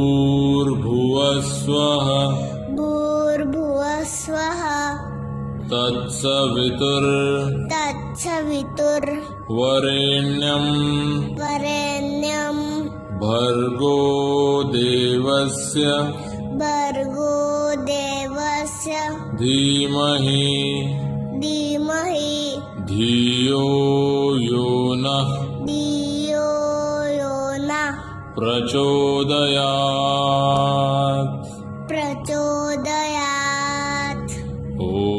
भूर्भुवः स्वः भूर्भुवः स्वः तत्सवितुर्वरेण्यं भर्गो देवस्य धीमहि धियो यो नः प्रचोदयात्। ओम।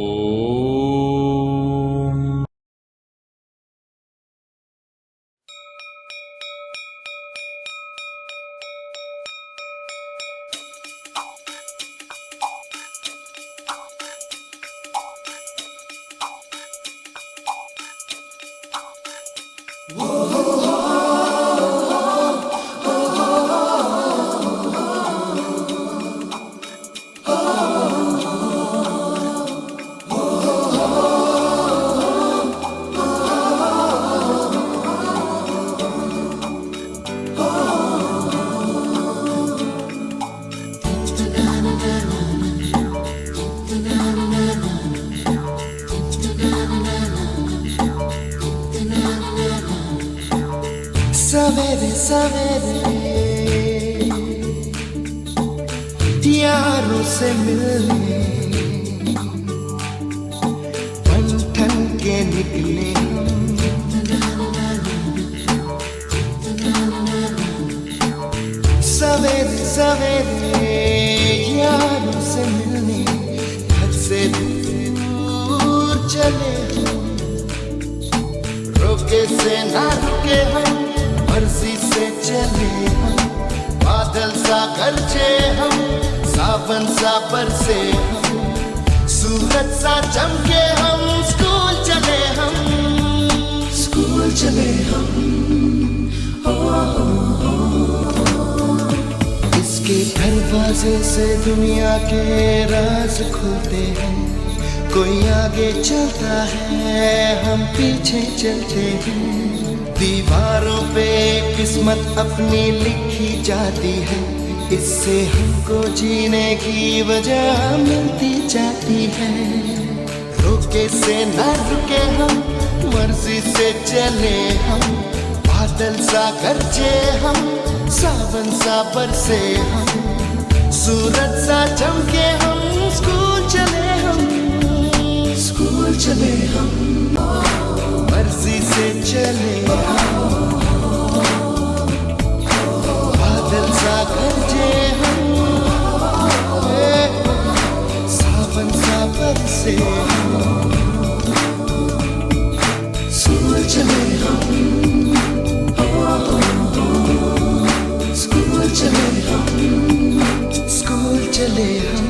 सवेरे सवेरे यारों से मिलने बन ठन के निकले सवेरे सवेरे यारों से मिलने घर से दूर चले रोके से ना रुके हम मर्जी से चले हम बादल सा गरजे हम सावन सा बरसे हम सूरज सा चमके हम स्कूल चले हम इसके दरवाजे से दुनिया के राज खुलते हैं कोई आगे चलता है हम पीछे चलते हैं दीवारों पे किस्मत अपनी लिखी जाती है इससे हमको जीने की वजह मिलती जाती है रोके से न रुके हम मर्जी से चले हम बादल सा गरजे हम सावन सा बरसे हम सूरज सा चमके हम स्कूल चले हम मर्जी से चले बादल सा गरजे हम सावन सा बरसे स्कूल चले हम स्कूल चले हम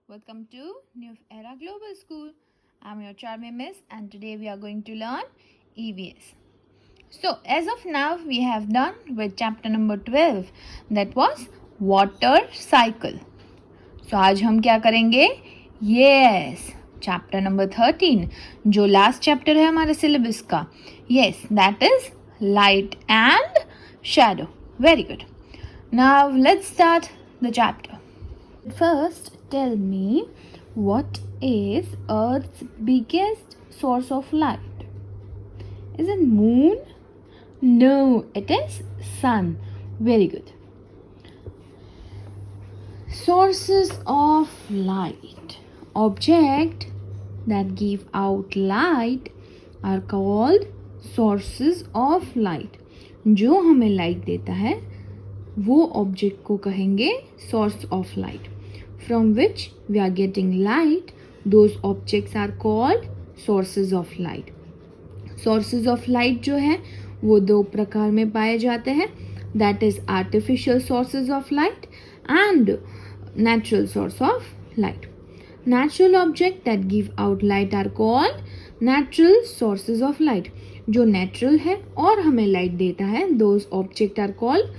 Welcome to New Era Global School. I'm your charming miss, and today we are going to learn EVS. So, as of now, we have done with chapter number 12, that was water cycle. So, आज हम क्या करेंगे? Yes, chapter number 13, जो last chapter है हमारे syllabus का. Yes, that is light and shadow. Very good. Now, let's start the chapter. First, tell me, what is Earth's biggest source of light? Is it moon? No, it is sun. Very good. Sources of light. Objects that give out light are called sources of light. जो हमें light देता है वो object को कहेंगे source of light. From which we are getting light, those objects are called sources of light. Sources of light जो है वो दो प्रकार में पाए जाते हैं, that is artificial sources of light and natural source of light. Natural objects that give out light are called natural sources of light. जो natural है और हमें light देता है, those objects are called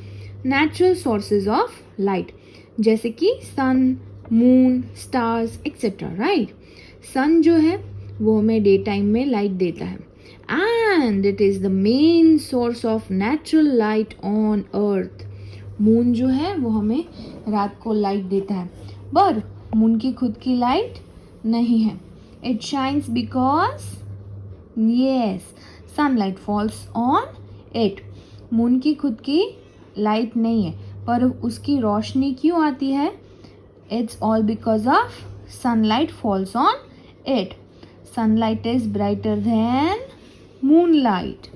natural sources of light. जैसे कि sun, moon, stars etcetera. Right, sun जो है वो हमें डे टाइम में लाइट देता है and it is the main source of natural light on earth. Moon जो है वो हमें रात को लाइट देता है, पर मून की खुद की लाइट नहीं है. It shines because yes sunlight falls on it. Moon की खुद की लाइट नहीं है, पर उसकी रोशनी क्यों आती है? It's all because of sunlight falls on it. Sunlight is brighter than moonlight.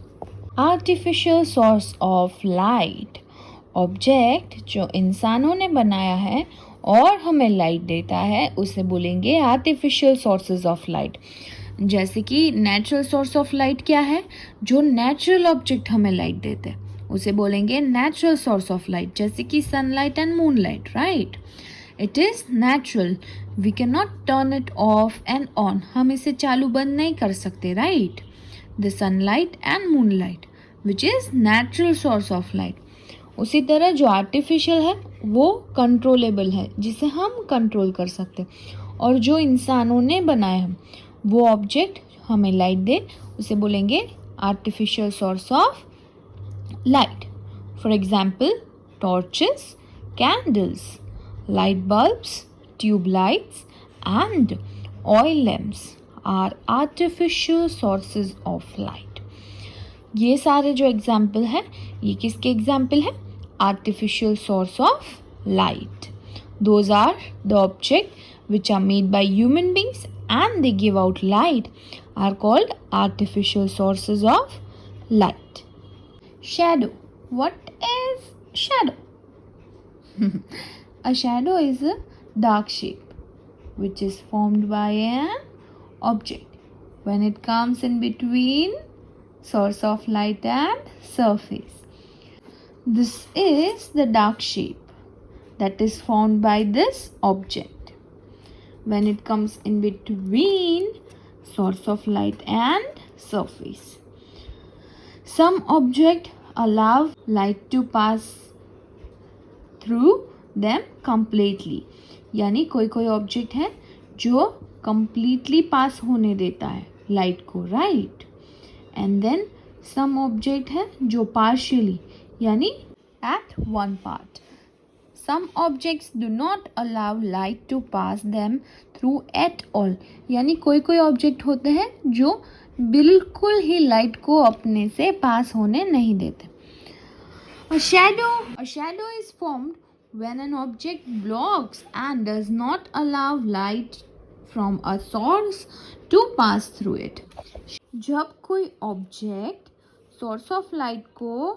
Artificial source of light. Object जो इंसानों ने बनाया है और हमें लाइट देता है उसे बोलेंगे artificial sources of light. जैसे कि natural source of light क्या है? जो natural object हमें लाइट देते हैं उसे बोलेंगे natural source of light. जैसे कि sunlight and moonlight, right? It is natural. We cannot turn it off and on. हम इसे चालू बंद नहीं कर सकते, right? The sunlight and moonlight, which is natural source of light. उसी तरह जो artificial है वो controllable है, जिसे हम कंट्रोल कर सकते. और जो इंसानों ने बनाया है वो ऑब्जेक्ट हमें लाइट दे उसे बोलेंगे artificial source of light. For example, torches, candles, light bulbs, tube lights and oil lamps are artificial sources of light. ये सारे जो एग्जाम्पल है ये किसके एग्जाम्पल है? Artificial source of light. Those are the objects which are made by human beings and they give out light are called artificial sources of light. Shadow. What is shadow? A shadow is a dark shape which is formed by an object when it comes in between source of light and surface. This is the dark shape that is formed by this object when it comes in between source of light and surface. Some object allow light to pass through them completely. यानी कोई कोई object है जो completely पास होने देता है light को, right? And then some object है जो partially यानी at one part. Some objects do not allow light to pass them through at all. यानी कोई कोई ऑब्जेक्ट होते हैं जो बिल्कुल ही लाइट को अपने से पास होने नहीं देते. A shadow is formed when an object blocks and does not allow light from a source to pass through it. जब कोई ऑब्जेक्ट सोर्स ऑफ लाइट को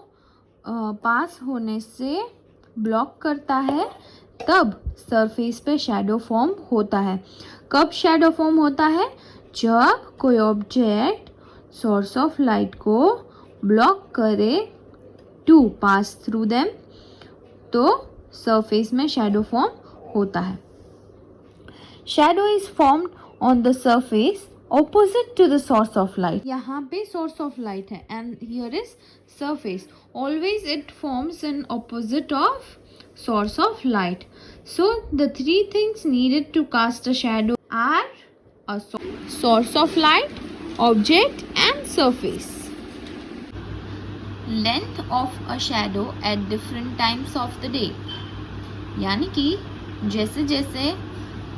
पास होने से ब्लॉक करता है तब सरफेस पे शैडो फॉर्म होता है. कब शैडो फॉर्म होता है? जब कोई ऑब्जेक्ट सोर्स ऑफ लाइट को ब्लॉक करे टू पास थ्रू देम, तो सरफेस में शैडो फॉर्म होता है. shadow is formed on the surface opposite to the source of light. यहाँ पे source of light है and here is surface. Always it forms an opposite of source of light. So the three things needed to cast a shadow are a source of light, object and surface. Length of a shadow at different times of the day. यानी कि जैसे जैसे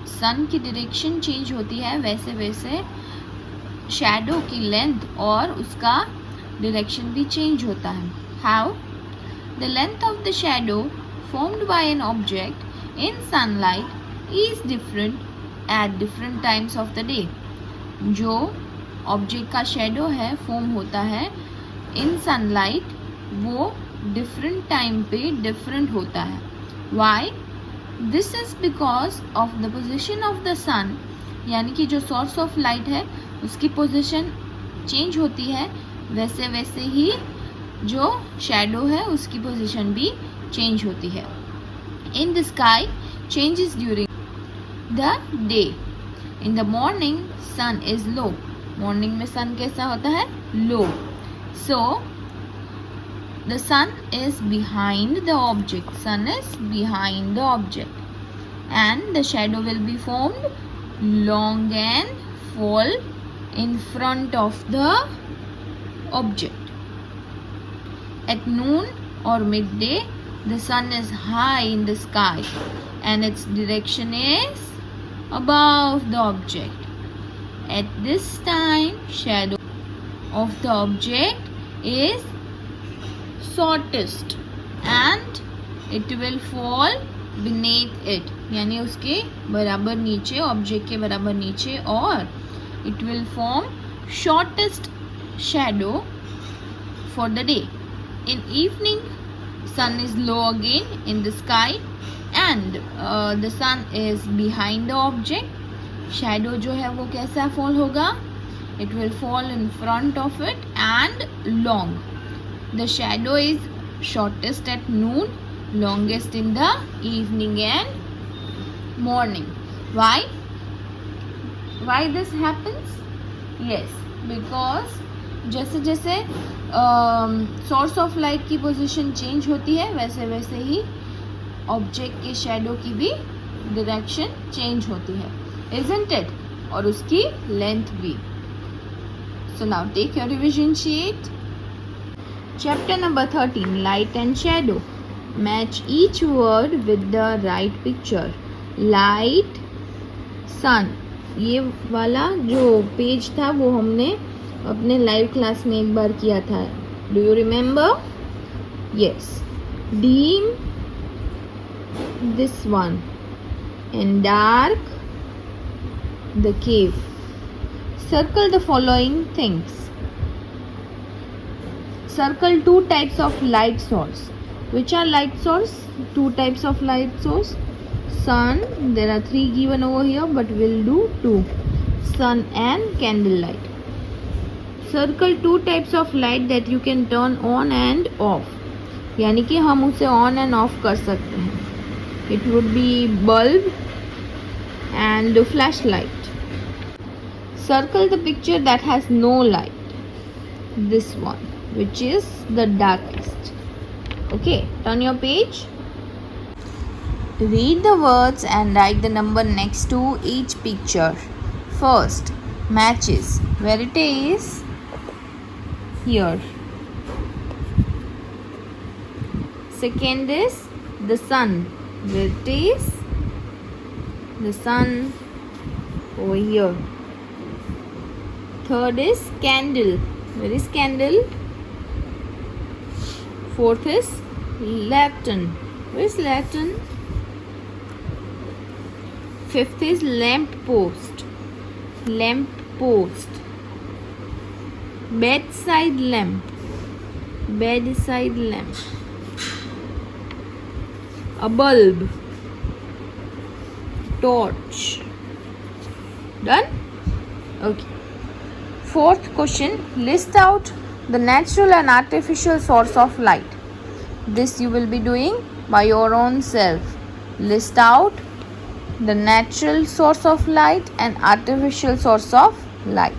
सन की direction change होती है वैसे वैसे shadow की लेंथ और उसका डायरेक्शन भी चेंज होता है. How? The length of the shadow formed by an object in sunlight is different at different times of the day. जो ऑब्जेक्ट का शेडो है फॉर्म होता है इन सनलाइट वो डिफरेंट टाइम पे डिफरेंट होता है. Why? This is because of the position of the sun. यानी कि जो सोर्स ऑफ लाइट है उसकी पोजिशन चेंज होती है वैसे वैसे ही जो शेडो है उसकी पोजिशन भी चेंज होती है. In the sky changes during the day. In the morning sun is low. Morning में सन कैसा होता है? लो. सो the sun is behind the object. Sun is behind the object and the shadow will be formed long and fall in front of the object. At noon or midday the sun is high in the sky and its direction is above the object. At this time shadow of the object is shortest and it will fall beneath it. यानी उसके बराबर नीचे object के बराबर नीचे और it will form shortest shadow for the day. In evening sun is low again in the sky and the sun is behind the object. shadow जो है वो कैसा fall होगा? It will fall in front of it and long. The shadow is shortest at noon, longest in the evening and morning. Why? Why this happens? Yes, because जैसे जैसे source of light की position change होती है वैसे वैसे ही object के shadow की भी direction change होती है, isn't it? और उसकी length भी. So now take your revision sheet. Chapter number 13, Light and Shadow. Match each word with the right picture. Light, sun. ये वाला जो पेज था वो हमने अपने लाइव क्लास में एक बार किया था. Do you remember? Yes. Dim, this one. And dark, the cave. Circle the following things. Circle two types of light source. Which are light source? Two types of light source. Sun, there are three given over here but we'll do two. Sun and candle light. Circle two types of light that you can turn on and off. यानी कि हम उसे on and off कर सकते हैं. It would be bulb and flashlight. Circle the picture that has no light. This one, which is the darkest. Okay, turn your page. Read the words and write the number next to each picture. First, matches. Where it is? Here. Second is the sun. Where it is? The sun over here. Third is candle. Where is candle? Fourth is lantern. Where is lantern? Fifth is lamp post. Lamp post. Bedside lamp. Bedside lamp. A bulb. Torch. Done? Okay. Fourth question. List out the natural and artificial source of light. This you will be doing by your own self. List out the natural source of light and artificial source of light.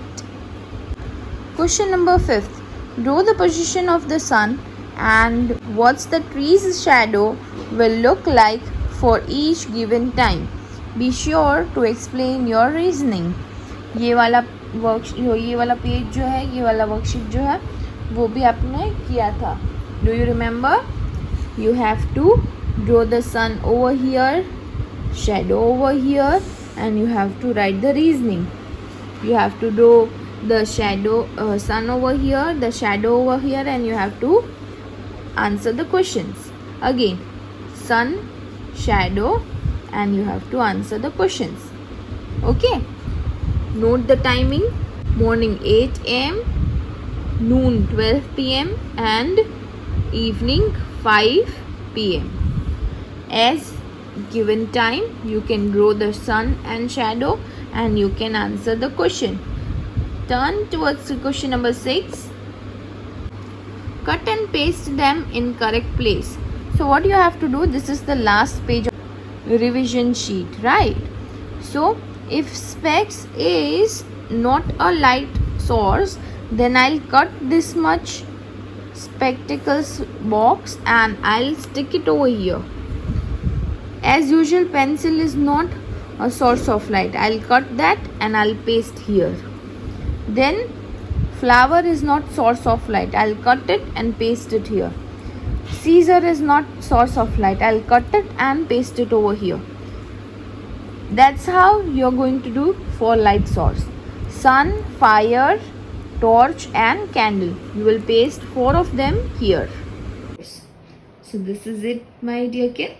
Question number 5. Draw the position of the sun and what's the tree's shadow will look like for each given time. Be sure to explain your reasoning. ये वाला page जो है, ये वाला worksheet जो है वो भी आपने किया था. Do you remember? You have to draw the sun over here, shadow over here, and you have to write the reasoning. You have to draw the shadow sun over here, the shadow over here, and you have to answer the questions. Again, sun, shadow, and you have to answer the questions. Okay. Note the timing: morning 8 am, noon 12 pm, and evening 5 pm. As given time, you can draw the sun and shadow and you can answer the question. Turn towards question number 6. Cut and paste them in correct place. So what you have to do, this is the last page of revision sheet, right? So if specs is not a light source, then I'll cut this much spectacles box and I'll stick it over here. As usual, pencil is not a source of light. I'll cut that and I'll paste here. Then flower is not source of light. I'll cut it and paste it here. Caesar is not source of light. I'll cut it and paste it over here. That's how you're going to do for light source. Sun, fire, torch and candle. You will paste 4 of them here. So this is it, my dear kids.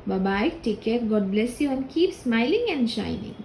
Bye bye. Take care. God bless you and keep smiling and shining.